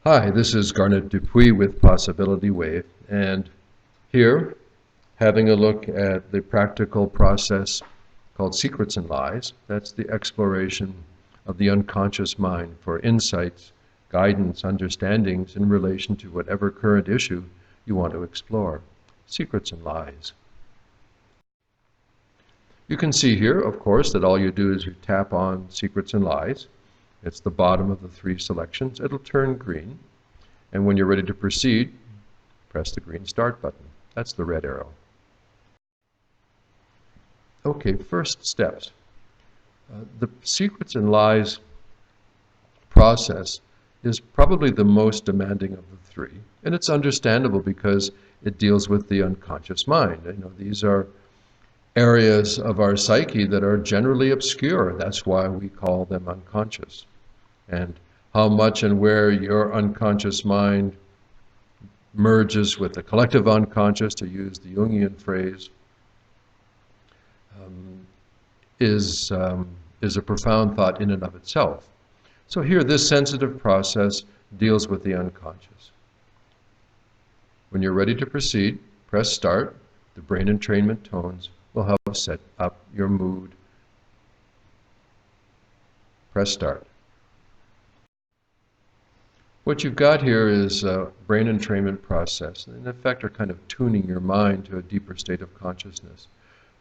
Hi, this is Garnet Dupuis with Possibility Wave, and here, having a look at the practical process called Secrets and Lies. That's the exploration of the unconscious mind for insights, guidance, understandings in relation to whatever current issue you want to explore. Secrets and Lies. You can see here, of course, that all you do is you tap on Secrets and Lies. It's the bottom of the three selections. It'll turn green. And when you're ready to proceed, press the green start button. That's the red arrow. Okay, first steps. The Secrets and Lies process is probably the most demanding of the three. And it's understandable because it deals with the unconscious mind. These are areas of our psyche that are generally obscure. That's why we call them unconscious. And how much and where your unconscious mind merges with the collective unconscious, to use the Jungian phrase, is a profound thought in and of itself. So here, this sensitive process deals with the unconscious. When you're ready to proceed, press start. The brain entrainment tones will help set up your mood. Press start. What you've got here is a brain entrainment process. In effect, are kind of tuning your mind to a deeper state of consciousness.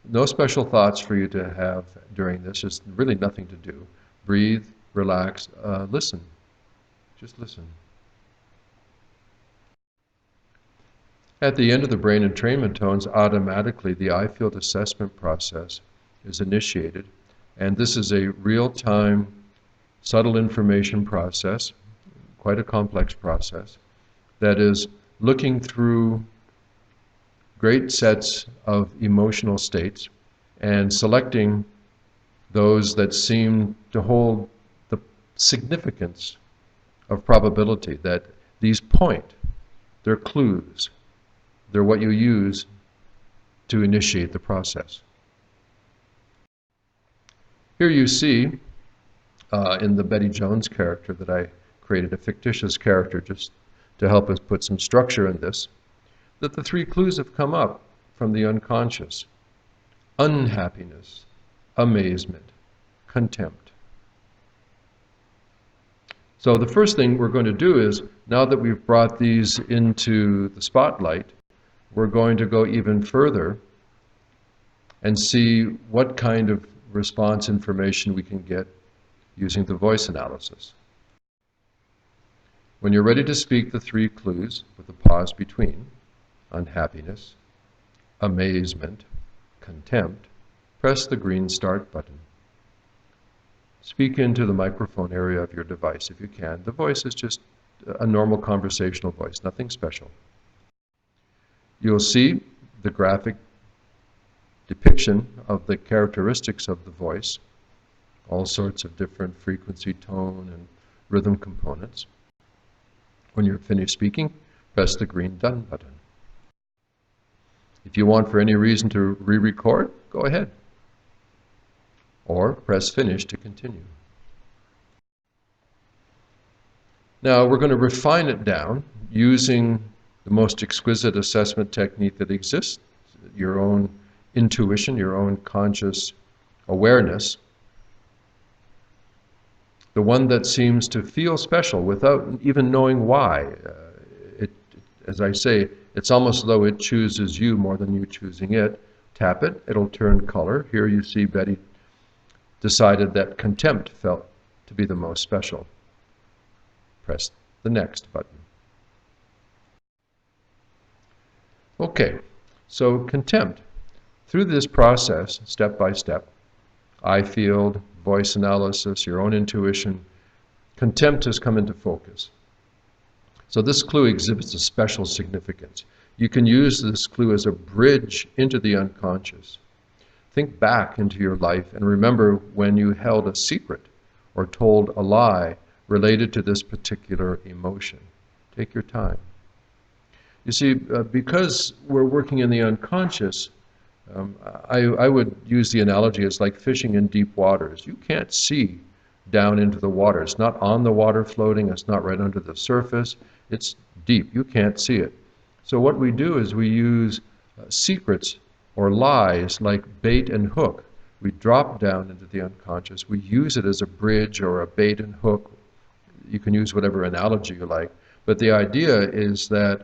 No special thoughts for you to have during this. There's really nothing to do. Breathe, relax, listen. Just listen. At the end of the brain entrainment tones, automatically the eye field assessment process is initiated. And this is a real-time, subtle information process, quite a complex process, that is looking through great sets of emotional states and selecting those that seem to hold the significance of probability, that these point, they're clues, they're what you use to initiate the process. Here you see, in the Betty Jones character that I created, a fictitious character just to help us put some structure in this, that the three clues have come up from the unconscious: unhappiness, amazement, contempt. So the first thing we're going to do is, now that we've brought these into the spotlight, we're going to go even further and see what kind of response information we can get using the voice analysis. When you're ready to speak the three clues with a pause between: unhappiness, amazement, contempt, press the green start button. Speak into the microphone area of your device if you can. The voice is just a normal conversational voice, nothing special. You'll see the graphic depiction of the characteristics of the voice, all sorts of different frequency, tone, and rhythm components. When you're finished speaking, press the green done button. If you want for any reason to re-record, go ahead. Or press finish to continue. Now we're going to refine it down using the most exquisite assessment technique that exists, your own intuition, your own conscious awareness, the one that seems to feel special without even knowing why. As I say, it's almost as though it chooses you more than you choosing it. Tap it, it'll turn color. Here you see Betty decided that contempt felt to be the most special. Press the next button. Okay, so contempt. Through this process, step by step, eye field, voice analysis, your own intuition, contempt has come into focus. So this clue exhibits a special significance. You can use this clue as a bridge into the unconscious. Think back into your life and remember when you held a secret or told a lie related to this particular emotion. Take your time. You see, because we're working in the unconscious, I would use the analogy as like fishing in deep waters. You can't see down into the water. It's not on the water floating, it's not right under the surface, it's deep. You can't see it. So what we do is we use secrets or lies like bait and hook. We drop down into the unconscious. We use it as a bridge or a bait and hook. You can use whatever analogy you like. But the idea is that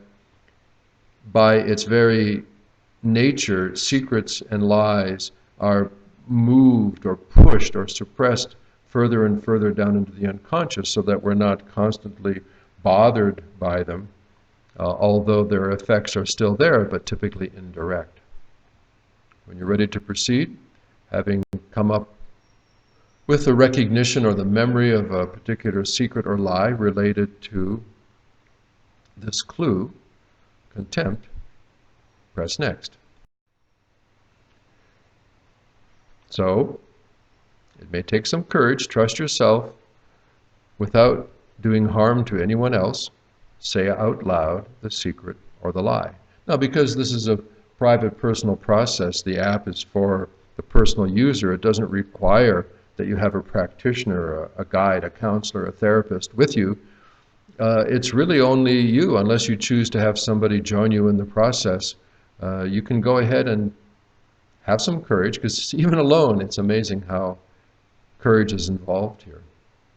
by its very nature, secrets and lies are moved or pushed or suppressed further and further down into the unconscious so that we're not constantly bothered by them, although their effects are still there, but typically indirect. When you're ready to proceed, having come up with the recognition or the memory of a particular secret or lie related to this clue, contempt, press next. So, it may take some courage, trust yourself, without doing harm to anyone else, say out loud the secret or the lie. Now, because this is a private personal process, the app is for the personal user, it doesn't require that you have a practitioner, a guide, a counselor, a therapist with you. It's really only you, unless you choose to have somebody join you in the process. You can go ahead and have some courage, because even alone, it's amazing how courage is involved here.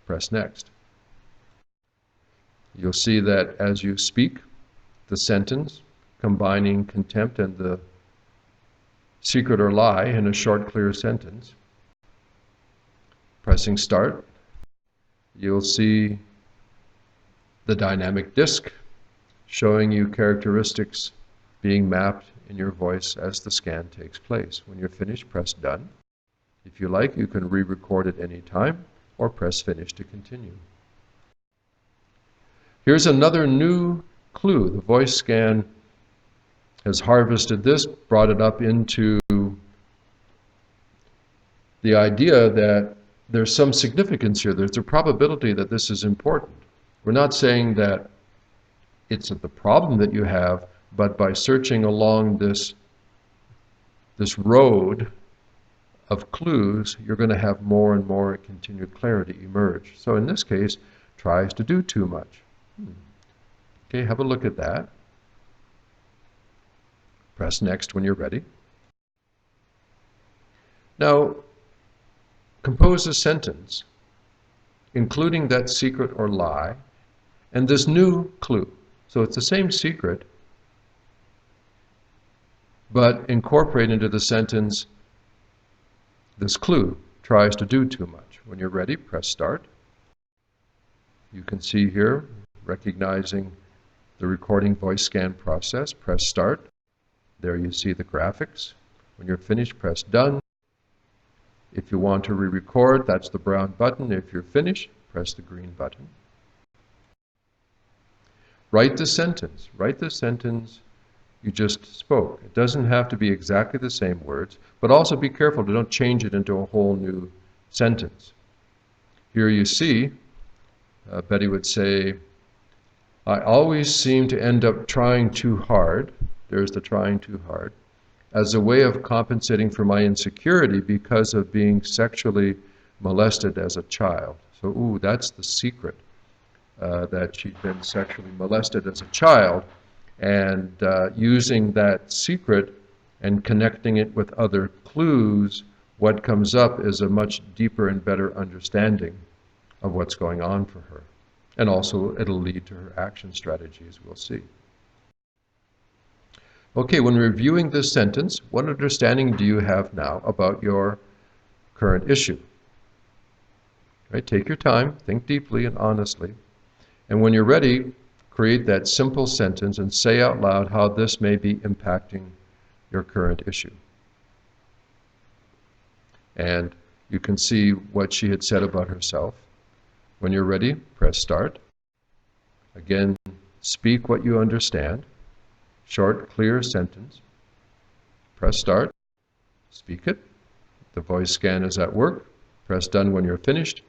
Press next. You'll see that as you speak the sentence, combining contempt and the secret or lie in a short, clear sentence, pressing start, you'll see the dynamic disc showing you characteristics being mapped in your voice as the scan takes place. When you're finished, press done. If you like, you can re-record at any time or press finish to continue. Here's another new clue. The voice scan has harvested this, brought it up into the idea that there's some significance here. There's a probability that this is important. We're not saying that it's the problem that you have, but by searching along this road of clues, you're going to have more and more continued clarity emerge. So in this case, tries to do too much. Okay, have a look at that. Press next when you're ready. Now, compose a sentence, including that secret or lie, and this new clue. So it's the same secret, but incorporate into the sentence this clue, tries to do too much. When you're ready, press start. You can see here, recognizing the recording voice scan process, press start. There you see the graphics. When you're finished, press done. If you want to re-record, that's the brown button. If you're finished, press the green button. Write the sentence. Write the sentence you just spoke. It doesn't have to be exactly the same words, but also be careful to don't change it into a whole new sentence. Here you see, Betty would say, I always seem to end up trying too hard, there's the trying too hard, as a way of compensating for my insecurity because of being sexually molested as a child. So, ooh, that's the secret, that she'd been sexually molested as a child, and using that secret and connecting it with other clues, what comes up is a much deeper and better understanding of what's going on for her. And also it'll lead to her action strategies, we'll see. Okay, when reviewing this sentence, what understanding do you have now about your current issue? Right, take your time, think deeply and honestly, and when you're ready, create that simple sentence and say out loud how this may be impacting your current issue. And you can see what she had said about herself. When you're ready, press start. Again, speak what you understand. Short, clear sentence. Press start. Speak it. The voice scan is at work. Press done when you're finished.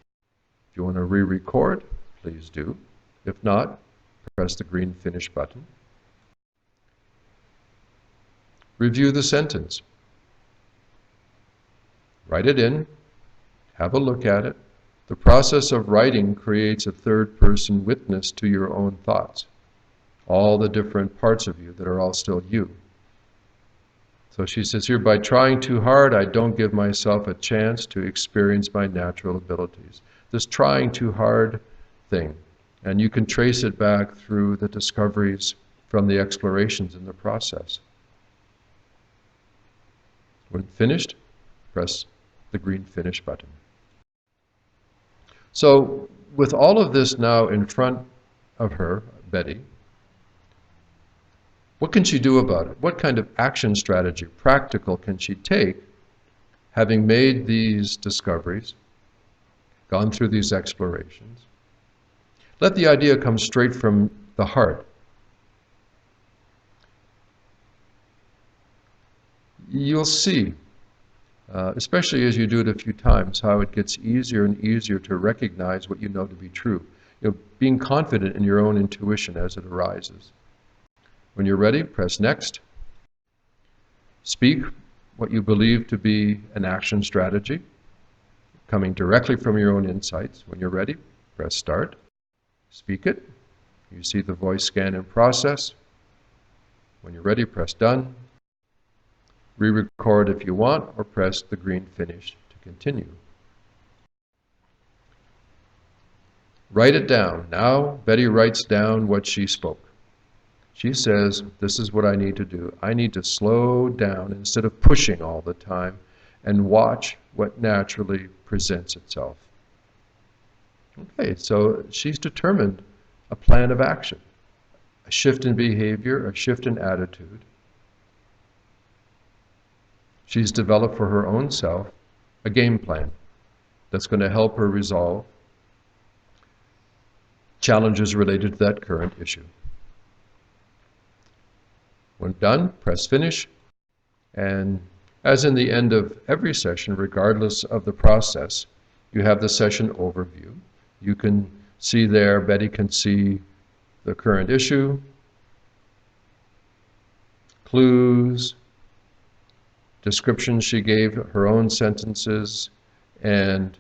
If you want to re-record, please do. If not, press the green finish button. Review the sentence. Write it in. Have a look at it. The process of writing creates a third-person witness to your own thoughts, all the different parts of you that are all still you. So she says here, by trying too hard, I don't give myself a chance to experience my natural abilities. This trying too hard thing, and you can trace it back through the discoveries from the explorations in the process. When finished, press the green finish button. So with all of this now in front of her, Betty, what can she do about it? What kind of action strategy, practical, can she take, having made these discoveries, gone through these explorations? Let the idea come straight from the heart. You'll see, especially as you do it a few times, how it gets easier and easier to recognize what you know to be true. Being confident in your own intuition as it arises. When you're ready, press next. Speak what you believe to be an action strategy, coming directly from your own insights. When you're ready, press start. Speak it. You see the voice scan in process. When you're ready, press done. Re-record if you want, or press the green finish to continue. Write it down. Now, Betty writes down what she spoke. She says, this is what I need to do. I need to slow down instead of pushing all the time and watch what naturally presents itself. Okay, so she's determined a plan of action, a shift in behavior, a shift in attitude. She's developed for her own self a game plan that's going to help her resolve challenges related to that current issue. When done, press finish, and as in the end of every session, regardless of the process, you have the session overview. You can see there, Betty can see the current issue, clues, descriptions she gave, her own sentences, and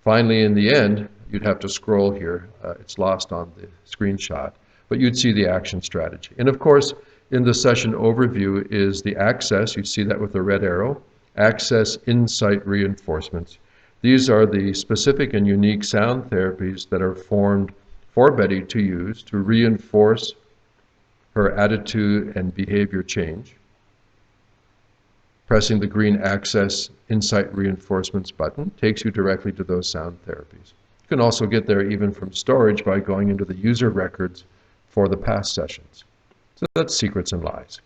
finally in the end, you'd have to scroll here. It's lost on the screenshot, but you'd see the action strategy. And of course, in the session overview is the access, you see that with the red arrow, access insight reinforcements. These are the specific and unique sound therapies that are formed for Betty to use to reinforce her attitude and behavior change. Pressing the green access insight reinforcements button takes you directly to those sound therapies. You can also get there even from storage by going into the user records for the past sessions. So that's Secrets and Lies.